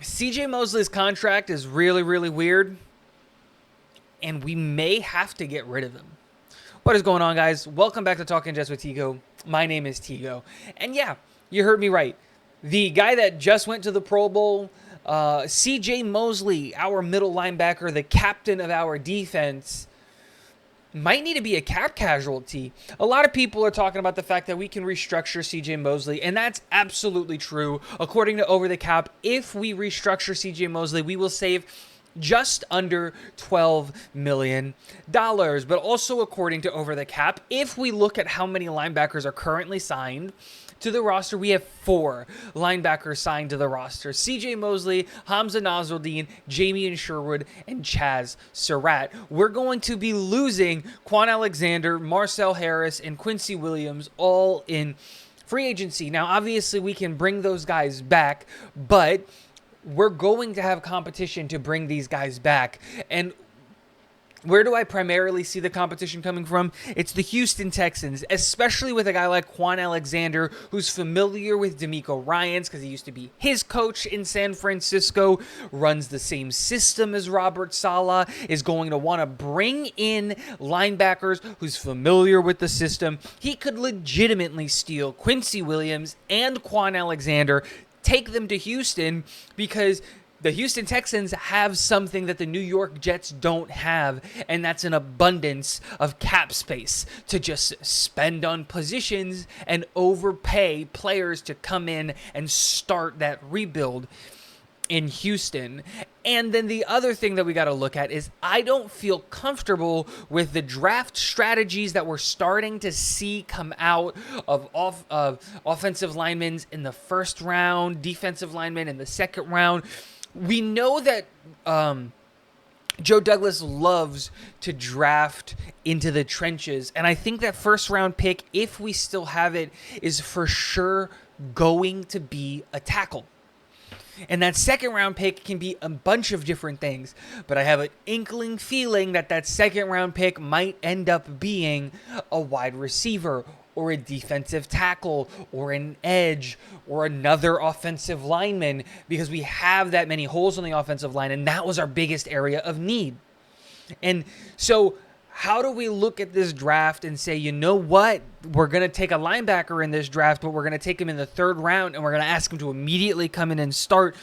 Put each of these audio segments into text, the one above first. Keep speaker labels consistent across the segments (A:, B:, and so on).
A: CJ Mosley's contract is really, really weird, and we may have to get rid of him. What is going on, guys? Welcome back to Talking Jets with Tigo. My name is Tigo. And yeah, you heard me right. The guy that just went to the Pro Bowl, CJ Mosley, our middle linebacker, the captain of our defense, might need to be a cap casualty. A lot of people are talking about the fact that we can restructure CJ Mosley, and that's absolutely true. According to Over the Cap, if we restructure CJ Mosley, we will save just under $12 million. But also according to Over the Cap, if we look at how many linebackers are currently signed to the roster, we have 4 linebackers signed to the roster: CJ Mosley, Hamza Nasruddin, Jamie Sherwood, and Chaz Surratt. We're going to be losing Quan Alexander, Marcel Harris, and Quincy Williams all in free agency. Now, obviously, we can bring those guys back, but we're going to have competition to bring these guys back. And where do I primarily see the competition coming from? It's the Houston Texans, especially with a guy like Quan Alexander, who's familiar with D'Amico Ryans because he used to be his coach in San Francisco, runs the same system as Robert Saleh, is going to want to bring in linebackers who's familiar with the system. He could legitimately steal Quincy Williams and Quan Alexander, take them to Houston, because the Houston Texans have something that the New York Jets don't have, and that's an abundance of cap space to just spend on positions and overpay players to come in and start that rebuild in Houston. And then the other thing that we got to look at is I don't feel comfortable with the draft strategies that we're starting to see come out of offensive linemen in the first round, defensive linemen in the second round. We know that Joe Douglas loves to draft into the trenches, and I think that first round pick, if we still have it, is for sure going to be a tackle. And that second round pick can be a bunch of different things, but I have an inkling feeling that that second round pick might end up being a wide receiver or a defensive tackle or an edge or another offensive lineman, because we have that many holes on the offensive line, and that was our biggest area of need. And so how do we look at this draft and say, you know what, we're going to take a linebacker in this draft, but we're going to take him in the 3rd round, and we're going to ask him to immediately come in and start?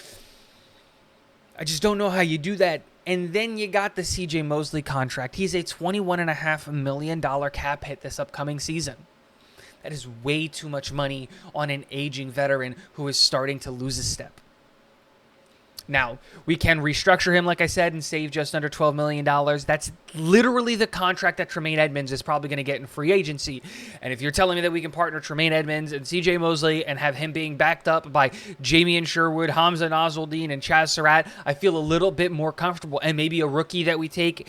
A: I just don't know how you do that. And then you got the CJ Mosley contract. He's a $21.5 million cap hit this upcoming season. That is way too much money on an aging veteran who is starting to lose a step. Now, we can restructure him, like I said, and save just under $12 million. That's literally the contract that Tremaine Edmunds is probably going to get in free agency. And if you're telling me that we can partner Tremaine Edmunds and CJ Mosley and have him being backed up by Jamie Sherwood, Hamza Nasruddin, and Chaz Surratt, I feel a little bit more comfortable. And maybe a rookie that we take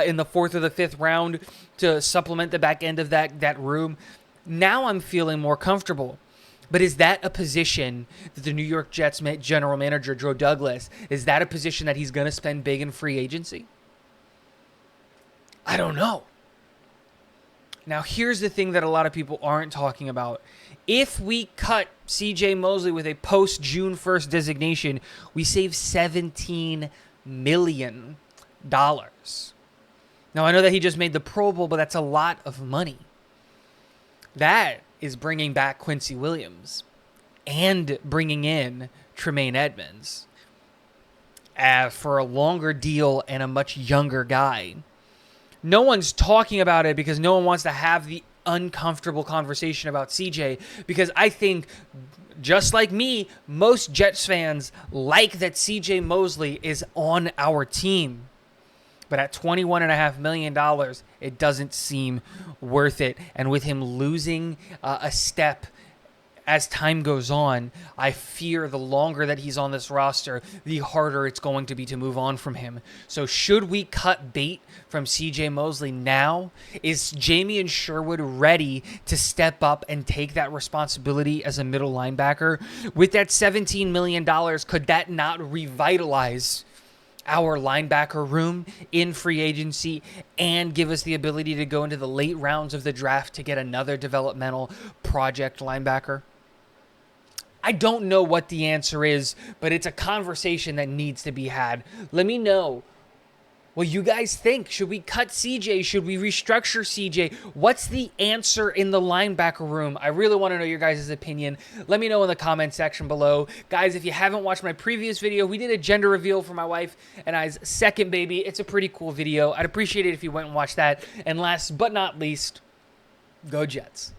A: in the 4th or the 5th round to supplement the back end of that room. Now I'm feeling more comfortable. But is that a position that the New York Jets general manager, Joe Douglas, is that a position that he's going to spend big in free agency? I don't know. Now, here's the thing that a lot of people aren't talking about. If we cut CJ Mosley with a post-June 1st designation, we save $17 million. Now, I know that he just made the Pro Bowl, but that's a lot of money. That is bringing back Quincy Williams and bringing in Tremaine Edmunds for a longer deal and a much younger guy. No one's talking about it because no one wants to have the uncomfortable conversation about CJ, because I think, just like me, most Jets fans like that CJ Mosley is on our team. But at $21.5 million, it doesn't seem worth it. And with him losing a step as time goes on, I fear the longer that he's on this roster, the harder it's going to be to move on from him. So should we cut bait from CJ Mosley now? Is Jamie Sherwood ready to step up and take that responsibility as a middle linebacker? With that $17 million, could that not revitalize our linebacker room in free agency and give us the ability to go into the late rounds of the draft to get another developmental project linebacker? I don't know what the answer is, but it's a conversation that needs to be had. Let me know what you guys think. Should we cut CJ? Should we restructure CJ? What's the answer in the linebacker room? I really want to know your guys' opinion. Let me know in the comment section below. Guys, if you haven't watched my previous video, we did a gender reveal for my wife and I's second baby. It's a pretty cool video. I'd appreciate it if you went and watched that. And last but not least, go Jets.